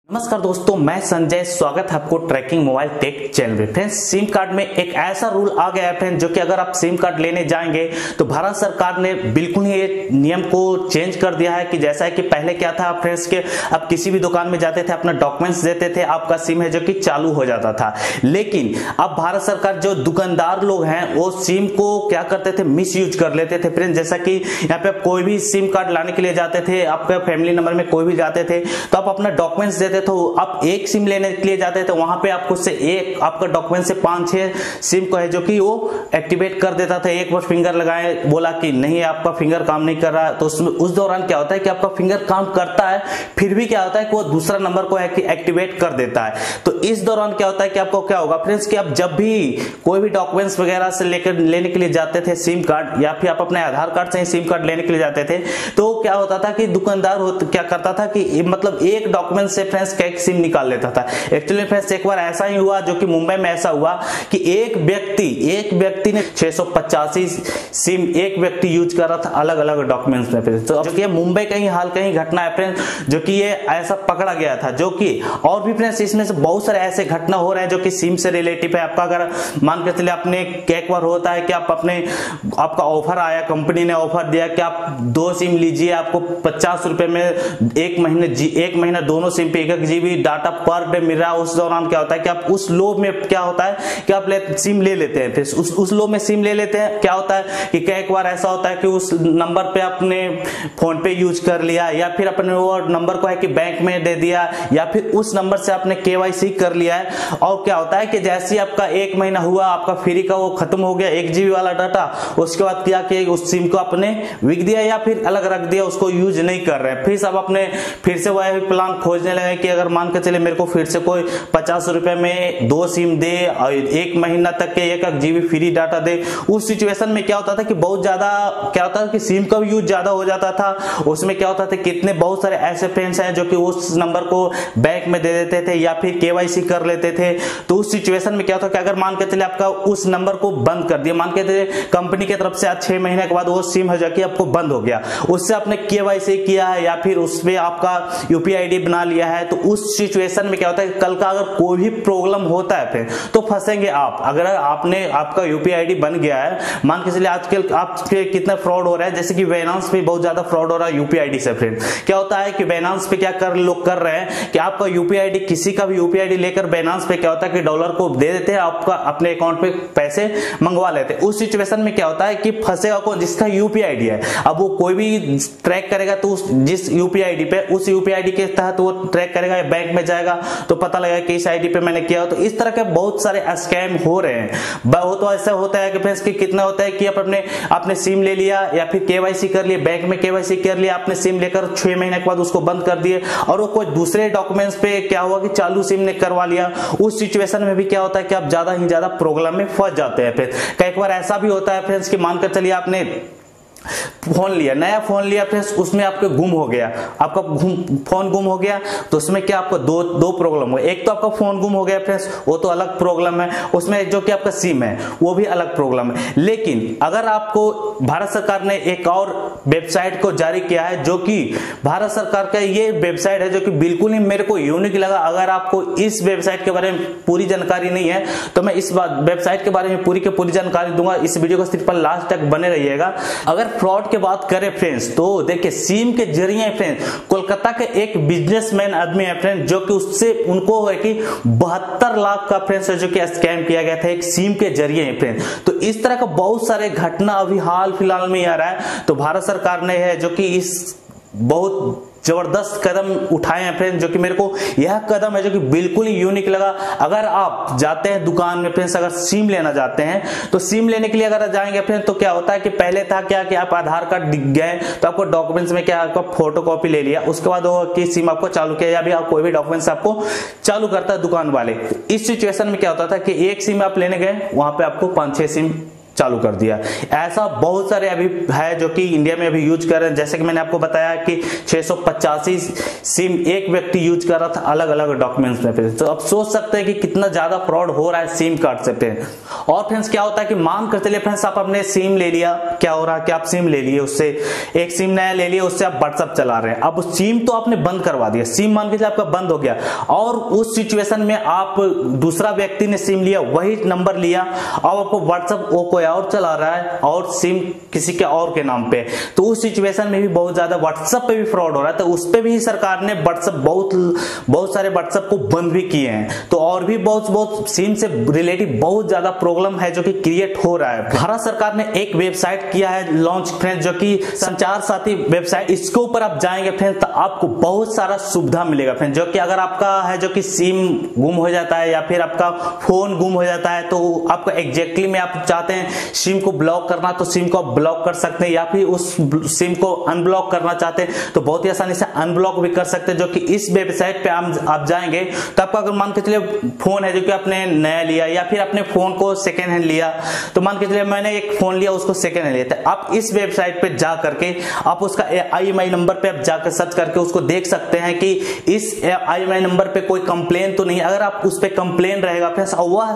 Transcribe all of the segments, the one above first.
नमस्कार दोस्तों, मैं संजय। स्वागत है आपको ट्रैकिंग मोबाइल टेक चैनल पे। फ्रेंड्स, सिम कार्ड में एक ऐसा रूल आ गया है फ्रेंड्स, जो कि अगर आप सिम कार्ड लेने जाएंगे तो भारत सरकार ने बिल्कुल ही ये नियम को चेंज कर दिया है। कि जैसा है कि पहले क्या था फ्रेंड्स के आप किसी भी दुकान में जाते थे, अपना डॉक्यूमेंट्स देते थे, आपका सिम है जो कि चालू हो जाता था। लेकिन अब भारत सरकार जो दुकानदार लोग हैं वो सिम को क्या करते थे, मिस यूज कर लेते थे फ्रेंड्स। जैसा कि यहाँ पे आप कोई भी सिम कार्ड लाने के लिए जाते थे, आपका फैमिली नंबर में कोई भी जाते थे तो आप अपना डॉक्यूमेंट्स देते तो आप एक सिम लेने के लिए जाते थे, वहां पे आपको से एक आपका डॉक्यूमेंट से 5-6 सिम को है जो कि वो एक्टिवेट कर देता था। एक बार फिंगर लगाए, बोला कि नहीं आपका फिंगर काम नहीं कर रहा, तो उस दौरान क्या होता है कि आपका फिंगर काम करता है, फिर भी क्या होता है कि वो दूसरा नंबर को है कि एक्टिवेट कर देता है। तो इस दौरान क्या होता है कि आपको क्या होगा फ्रेंड्स कि आप जब भी कोई भी डॉक्यूमेंट्स वगैरह से लेकर लेने के लिए जाते थे सिम कार्ड, या फिर आप अपने आधार कार्ड से ही सिम कार्ड लेने के लिए जाते थे, तो क्या होता था कि दुकानदार क्या करता था कि मतलब एक डॉक्यूमेंट से फ्रेंड्स कैक सिम निकाल लेता था। एक्चुअली फ्रेंड्स एक बार ऐसा ही हुआ, जो कि मुंबई में ऐसा हुआ कि एक व्यक्ति ने 685 सिम एक व्यक्ति यूज कर रहा था अलग अलग डॉक्यूमेंट्स में फ्रेंड्स। तो जो कि मुंबई का ही हाल कहीं घटना है फ्रेंड्स, जो कि ये ऐसा पकड़ा गया था। जो कि और भी फ्रेंड्स इसमें से बहुत सारे ऐसे घटना हो रहे हैं जो कि सिम से रिलेटिव है। आपका अगर मान के चलिए आपने एक बार होता है कि आपका ऑफर आया, कंपनी ने ऑफर दिया कि आप 2 सिम लीजिए, आपको 50 रुपए में एक महीना दोनों सिम पे 1 GB data per day meal रहा है। उस दौरान क्या होता है कि आप उस लोभ में क्या होता है कि आप सिम ले लेते हैं। फिर उस लोभ में सिम ले लेते हैं। क्या होता है कि एक बार ऐसा होता है कि उस नंबर पे आपने फोन पे यूज कर लिया, या फिर अपने वो नंबर को है कि बैंक में दे दिया, या फिर उस नंबर से आपने KYC कर लिया है। और क्या होता है कि जैसे ही आपका 1 महीना हुआ, आपका फ्री का वो खत्म हो गया 1 GB वाला डाटा, उसके बाद क्या किया उस सिम को आपने बिक दिया या फिर अलग रख दिया, उसको यूज नहीं कर रहे हैं। फिर सब अपने फिर से वही प्लान खोजने लगे कि अगर मान के चले मेरे को फिर से कोई 50 रुपए में 2 सिम दे और 1 महीना तक के 1 GB फ्री डाटा दे। उस सिचुएशन में क्या होता था कि बहुत ज्यादा क्या होता था कि सिम का भी यूज ज्यादा हो जाता था। उसमें क्या होता था कितने बहुत सारे ऐसे फ्रेंड्स हैं जो कि उस नंबर को बैंक में दे देते थे या फिर KYC कर लेते थे। तो उस सिचुएशन में क्या होता कि अगर मान के चले आपका उस नंबर को बंद कर दिया, मान के चले कंपनी की तरफ से आज 6 महीने के बाद वो सिम है जो कि आपको बंद हो गया, उससे आपने KYC किया है या फिर उसमें आपका UPI ID बना लिया है, तो उस सिचुएशन में क्या होता है कि कल का अगर कोई भी प्रॉब्लम होता है फिर तो फंसेंगे आप। अगर आपका UPI ID बन गया है, मान के चलिए आजकल आपके कितना फ्रॉड हो रहा है, जैसे कि बाइनेंस पे बहुत ज्यादा फ्रॉड हो रहा है UPI ID से फ्रेंड। क्या होता है कि बाइनेंस पे क्या लोग कर रहे हैं कि आपका UPI ID किसी का भी UPI ID लेकर बाइनेंस पे क्या होता है कि डॉलर को दे देते हैं, आपका अपने अकाउंट पे पैसे मंगवा लेते हैं। उस सिचुएशन में क्या होता है कि फंसेगा कौन, जिसका UPI ID है। अब वो कोई भी ट्रैक करेगा तो जिस UPI ID पे उस UPI ID के तहत वो ट्रैक करेगा, बैंक में जाएगा तो पता लगेगा कि इस आईडी पे मैंने किया। तो इस तरह के बहुत सारे स्कैम हो रहे हैं। बहुत तो ऐसा होता है कि फ्रेंड्स कि कितना होता है कि आपने सिम ले लिया या फिर KYC कर लिया, बैंक में KYC कर लिया, आपने सिम लेकर 6 महीने के बाद उसको बंद कर दिए और वो कोई दूसरे डॉक्यूमेंट्स पे क्या हुआ कि चालू सिम ने करवा लिया। उस सिचुएशन में भी क्या होता है कि आप ज्यादा ही ज्यादा प्रॉब्लम में फंस जाते हैं। फिर कई बार ऐसा भी होता है फ्रेंड्स कि मानकर चलिए आपने फोन लिया, नया फोन लिया फ्रेंड्स, उसमें आपके गुम हो गया, आपका फोन गुम हो गया, तो उसमें क्या आपको दो प्रॉब्लम हो। एक तो आपका फोन गुम हो गया फ्रेंड्स, वो तो अलग प्रॉब्लम है, उसमें जो कि आपका सिम है वो भी अलग प्रॉब्लम है। लेकिन अगर आपको भारत सरकार ने एक और वेबसाइट को जारी किया है, जो कि भारत सरकार का ये वेबसाइट है जो कि बिल्कुल ही मेरे को यूनिक लगा। अगर आपको इस वेबसाइट के बारे में पूरी जानकारी नहीं है तो मैं इस वेबसाइट के बारे में पूरी जानकारी दूंगा। इस वीडियो को सिर्फ लास्ट तक बने रहिएगा। अगर फ्रॉड की बात करें फ्रेंड्स, तो देखिए सिम के जरिए फ्रेंड्स कोलकाता के एक बिजनेसमैन आदमी है फ्रेंड्स, जो कि उससे उनको है कि 72 लाख का फ्रेंड्स जो कि स्कैम किया गया था एक सिम के जरिए फ्रेंड्स। तो इस तरह का बहुत सारे घटना अभी हाल फिलहाल में आ रहा है। तो भारत सरकार ने है जो कि इस बहुत जबरदस्त कदम उठाए हैं फ्रेंड्स, जो कि मेरे को यह कदम है जो कि बिल्कुल ही यूनिक लगा। अगर आप जाते हैं दुकान में फ्रेंड्स, अगर सिम लेना चाहते हैं तो सिम लेने के लिए अगर जाएंगे फ्रेंड्स तो क्या होता है कि पहले था क्या कि आप आधार कार्ड दिख गए तो आपको डॉक्यूमेंट्स में क्या आपका फोटोकॉपी ले लिया, उसके बाद वो कि सिम आपको चालू किया या भी आप कोई भी डॉक्यूमेंट्स आपको चालू करता है दुकान वाले। इस सिचुएशन में क्या होता था कि एक सिम आप लेने गए, वहां पे आपको 5-6 सिम चालू कर दिया। ऐसा बहुत सारे अभी है जो कि इंडिया में अभी यूज कर रहे हैं। जैसे कि मैंने आपको बताया कि 685 सिम एक व्यक्ति यूज कर रहा था अलग अलग डॉक्यूमेंट्स में। तो अब सोच सकते हैं कि कितना ज्यादा फ्रॉड हो रहा है सिम कार्ड से पे। और फ्रेंड्स क्या होता है कि मान कर चलिए फ्रेंड्स आप अपने सिम ले लिया, क्या हो रहा है कि आप सिम ले लिए, उससे एक सिम नया ले लिया, उससे आप व्हाट्सएप चला रहे हैं। अब उस सिम तो आपने बंद करवा दिया, सिम मान के चलिए आपका बंद हो गया, और उस सिचुएशन में आप दूसरा व्यक्ति ने सिम लिया, वही नंबर लिया, अब आपको व्हाट्सएप वो कोई और चला रहा है और सिम किसी के और के नाम पे। तो उस सिचुएशन में भी बहुत ज्यादा व्हाट्सएप पे भी फ्रॉड हो रहा है। तो उस पे भी सरकार ने व्हाट्सएप बहुत सारे व्हाट्सएप को बंद भी किए हैं। तो और भी बहुत सिम से रिलेटेड बहुत ज्यादा प्रॉब्लम है जो कि क्रिएट हो रहा है। भारत सरकार ने एक वेबसाइट किया है लॉन्च फ्रेंड्स, जो कि संचार साथी वेबसाइट। इसके ऊपर आप जाएंगे फ्रेंड्स तो आपको बहुत सारा सुविधा मिलेगा फ्रेंड्स, जो कि अगर आपका है जो कि सिम गुम हो जाता है या फिर आपका फोन गुम हो जाता है, तो आपका एग्जैक्टली में आप चाहते हैं सिम को ब्लॉक करना तो सिम को आप ब्लॉक कर सकते हैं, या फिर उस सिम को अनब्लॉक करना चाहते हैं तो बहुत ही आसानी से अनब्लॉक भी कर सकते हैं। जो कि इस वेबसाइट पे आप जाएंगे तो आपका अगर मान के चलिए फोन है जो कि आपने नया लिया या फिर अपने फोन को सेकेंड हैंड लिया, तो मान के चलिए मैंने एक फोन लिया उसको सेकेंड हैंड लिया, तो आप इस वेबसाइट पे जा करके आप उसका IMEI नंबर पे आप जाकर सर्च करके उसको देख सकते हैं कि इस IMEI नंबर पे कोई कंप्लेन तो नहीं। अगर आप उस पे कंप्लेन रहेगा फ्रेंड्स और वह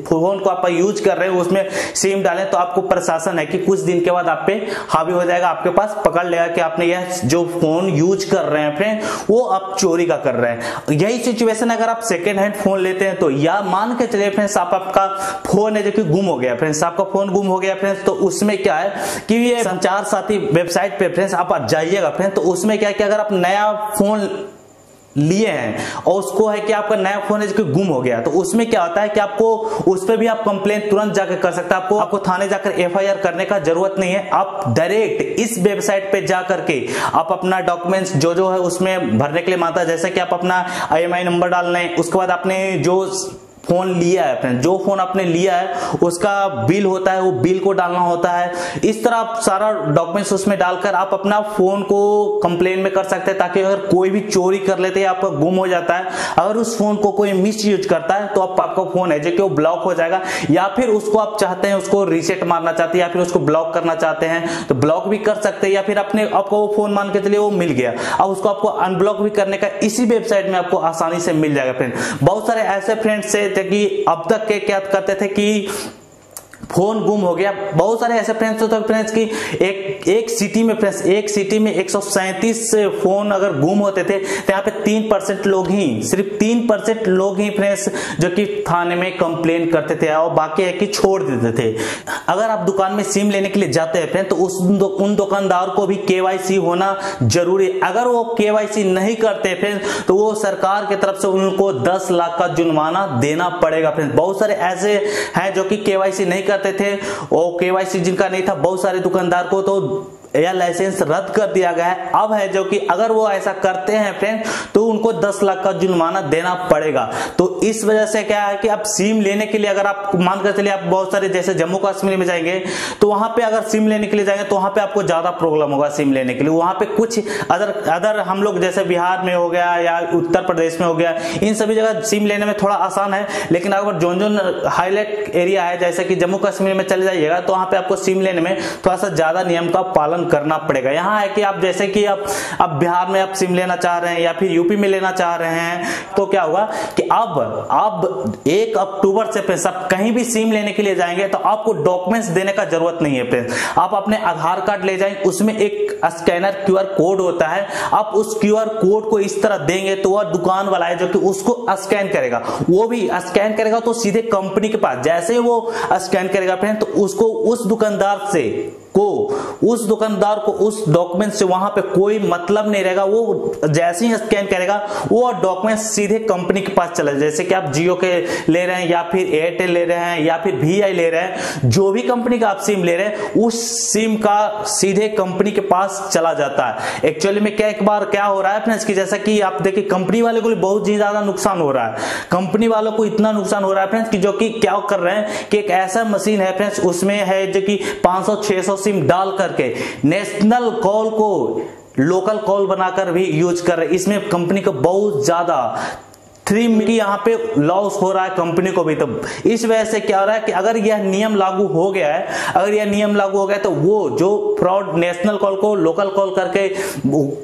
फोन को आप यूज कर रहे हो उसमें सिम डालें, तो आपको प्रशासन है कि कुछ दिन के बाद आप पे हावी हो जाएगा, आपके पास पकड़ लेगा कि आपने यह जो फोन यूज कर रहे हैं फ्रेंड वो आप चोरी का कर रहे हैं। यही सिचुएशन अगर आप सेकेंड हैंड फोन लेते हैं तो, या मान के चलिए फ्रेंड्स आपका फोन है जो कि गुम हो गया फ्रेंड्स, आपका फोन गुम हो गया फ्रेंड्स, तो उसमें क्या है कि ये संचार साथी वेबसाइट पे फ्रेंड्स आप जाइएगा फ्रेंड्स, तो उसमें क्या है कि अगर आप नया फोन लिए हैं और उसको है कि आपका नया फोन है जो गुम हो गया, तो उसमें क्या होता है कि आपको उस पर भी आप कंप्लेंट तुरंत जाकर कर सकते हैं। आपको थाने जाकर FIR करने का जरूरत नहीं है। आप डायरेक्ट इस वेबसाइट पे जा करके आप अपना डॉक्यूमेंट्स जो है उसमें भरने के लिए मांगता है, जैसे कि आप अपना IMEI नंबर डाल रहे हैं, उसके बाद आपने जो फोन लिया है फ्रेंड, जो फोन आपने लिया है उसका बिल होता है, वो बिल को डालना होता है। इस तरह आप सारा डॉक्यूमेंट्स उसमें डालकर आप अपना फोन को कंप्लेन में कर सकते हैं, ताकि अगर कोई भी चोरी कर लेते हैं, आपका गुम हो जाता है, अगर उस फोन को कोई मिस यूज करता है तो आपका फोन है जो कि वो ब्लॉक हो जाएगा, या फिर उसको आप चाहते हैं उसको रीसेट मारना चाहते हैं या फिर उसको ब्लॉक करना चाहते हैं तो ब्लॉक भी कर सकते हैं, या फिर अपने आपको वो फोन मान के चलिए वो मिल गया, अब उसको आपको अनब्लॉक भी करने का इसी वेबसाइट में आपको आसानी से मिल जाएगा फ्रेंड। बहुत सारे ऐसे फ्रेंड्स से कि अब तक के क्या करते थे कि फोन गुम हो गया, बहुत सारे ऐसे फ्रेंड्स होते हैं फ्रेंड्स की एक सिटी में फ्रेंड्स, एक सिटी में 137 फोन अगर गुम होते थे तो यहाँ पे 3% लोग ही, सिर्फ 3% लोग ही फ्रेंड्स जो कि थाने में कंप्लेन करते थे और बाकी है कि छोड़ देते थे। अगर आप दुकान में सिम लेने के लिए जाते हैं फ्रेंड तो उन दुकानदार को भी KYC होना जरूरी है। अगर वो KYC नहीं करते फ्रेंड तो वो सरकार की तरफ से उनको 10 लाख का जुर्माना देना पड़ेगा फ्रेंड। बहुत सारे ऐसे हैं जो कि KYC नहीं करते थे, वो KYC जिनका नहीं था, बहुत सारे दुकानदार को तो यह लाइसेंस रद्द कर दिया गया है। अब है जो कि अगर वो ऐसा करते हैं फ्रेंड तो उनको 10 लाख का जुर्माना देना पड़ेगा। तो इस वजह से क्या है कि आप सिम लेने के लिए अगर आप मानकर चलिए आप बहुत सारे जैसे जम्मू कश्मीर में जाएंगे तो वहां पे अगर सिम लेने के लिए जाएंगे तो वहां पे आपको ज्यादा प्रॉब्लम होगा सिम लेने के लिए। वहां पे कुछ अदर हम लोग जैसे बिहार में हो गया या उत्तर प्रदेश में हो गया, इन सभी जगह सिम लेने में थोड़ा आसान है, लेकिन अगर जोन हाईलाइट एरिया है जैसे कि जम्मू कश्मीर में चले जाइएगा तो वहां पे आपको सिम लेने में थोड़ा सा ज्यादा नियम का पालन करना पड़ेगा। यहाँ है कि आप जैसे कि अब बिहार में आप सिम लेना चाह रहे हैं या फिर यूपी में लेना चाह रहे हैं तो क्या होगा कि अब 1 अक्टूबर से फ्रेंड्स आप कहीं भी सिम लेने के लिए जाएंगे तो आपको डॉक्यूमेंट्स देने का जरूरत नहीं है फ्रेंड्स। आप अपने आधार कार्ड ले जाएंगे, उसमें एक स्कैनर QR कोड होता है, आप उस QR कोड को इस तरह देंगे तो वह दुकान वाला है जो कि उसको स्कैन करेगा, वो भी स्कैन करेगा तो सीधे कंपनी के पास जैसे वो स्कैन करेगा फ्रेंड तो उसको उस दुकानदार को उस डॉक्यूमेंट से वहां पे कोई मतलब नहीं रहेगा। वो जैसे ही स्कैन करेगा वो डॉक्यूमेंट सीधे कंपनी के पास चला, जैसे कि आप जियो के ले रहे हैं या फिर एयरटेल ले रहे हैं या फिर VI ले रहे हैं, जो भी कंपनी का आप सिम ले रहे हैं उस सिम का सीधे कंपनी के पास चला जाता है। एक्चुअली में एक बार क्या हो रहा है फ्रेंड्स की जैसा कि आप देखिए कंपनी वाले को बहुत ही ज्यादा नुकसान हो रहा है, कंपनी वालों को इतना नुकसान हो रहा है फ्रेंड्स की जो कि क्या कर रहे हैं कि एक ऐसा मशीन है फ्रेंड्स उसमें है जो कि 500-600 सिम डाल करके नेशनल कॉल को लोकल कॉल बनाकर भी यूज कर रहे हैं। इसमें कंपनी को बहुत ज्यादा फ्री की यहाँ पे लॉस हो रहा है कंपनी को भी। तो इस वजह से क्या हो रहा है कि अगर यह नियम लागू हो गया है, अगर यह नियम लागू हो गया तो वो जो फ्रॉड नेशनल कॉल को लोकल कॉल करके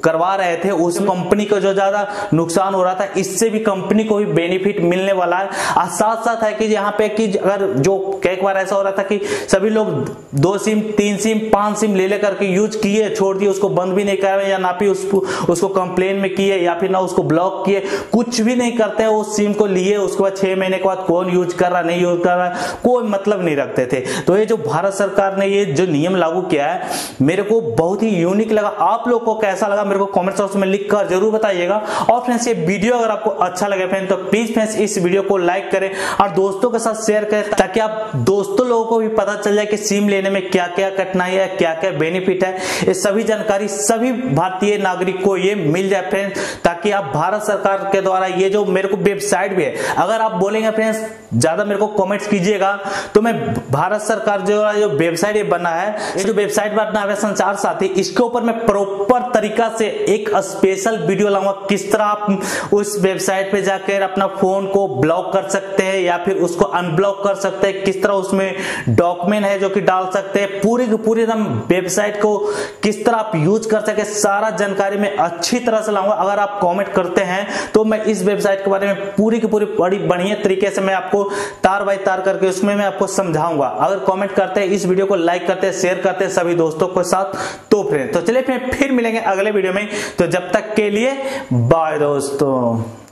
करवा रहे थे उस कंपनी को जो ज्यादा नुकसान हो रहा था, इससे भी कंपनी को भी बेनिफिट मिलने वाला है। और साथ साथ है कि यहाँ पे कि अगर जो कई बार ऐसा हो रहा था कि सभी लोग 2 सिम 3 सिम 5 सिम ले लेकर के यूज किए, छोड़ दिए, उसको बंद भी नहीं कर रहे, या ना भी उसको कंप्लेन में किए, या फिर ना उसको ब्लॉक किए, कुछ भी नहीं करते हैं। उस सिम को लिए, उसके बाद 6 महीने के बाद कौन यूज कर रहा नहीं यूज कर रहा कोई मतलब नहीं रखते थे। तो ये जो भारत सरकार ने ये जो नियम लागू किया है, मेरे को बहुत ही यूनिक लगा। आप लोग को कैसा लगा मेरे को कमेंट बॉक्स में लिखकर जरूर बताइएगा। और फ्रेंड्स ये वीडियो अगर आपको अच्छा लगे फ्रेंड्स तो प्लीज फ्रेंड्स इस वीडियो को लाइक करें और दोस्तों के साथ शेयर करें, ताकि आप दोस्तों लोगों को भी पता चल जाए कि सिम लेने में क्या क्या कठिनाई है, क्या क्या बेनिफिट है। ये सभी जानकारी सभी भारतीय नागरिक को ये मिल जाए फ्रेंड्स, ताकि आप भारत सरकार के द्वारा ये जो मेरे को वेबसाइट भी है, अगर आप बोलेंगे फ्रेंड्स ज्यादा मेरे को कमेंट्स कीजिएगा तो मैं भारत सरकार जो वेबसाइट बना है, ये जो वेबसाइट बना है संचार साथी, इसके ऊपर मैं प्रॉपर तरीका से एक स्पेशल वीडियो लाऊंगा। किस तरह आप उस वेबसाइट पे जाकर अपना फोन को ब्लॉक कर सकते हैं या फिर उसको अनब्लॉक कर सकते हैं, किस तरह उसमें डॉक्यूमेंट है जो कि डाल सकते हैं, पूरी की पूरी एकदम वेबसाइट को किस तरह आप यूज कर सके, सारा जानकारी मैं अच्छी तरह से लाऊंगा। अगर आप कमेंट करते हैं तो मैं इस वेबसाइट के बारे में पूरी की पूरी बड़ी बढ़िया तरीके से मैं आपको तार बाय तार करके उसमें मैं आपको समझाऊंगा। अगर कमेंट करते हैं, इस वीडियो को लाइक करते हैं, शेयर करते हैं सभी दोस्तों के साथ, तो फ्रेंड तो चलिए फिर मिलेंगे अगले वीडियो में। तो जब तक के लिए बाय दोस्तों।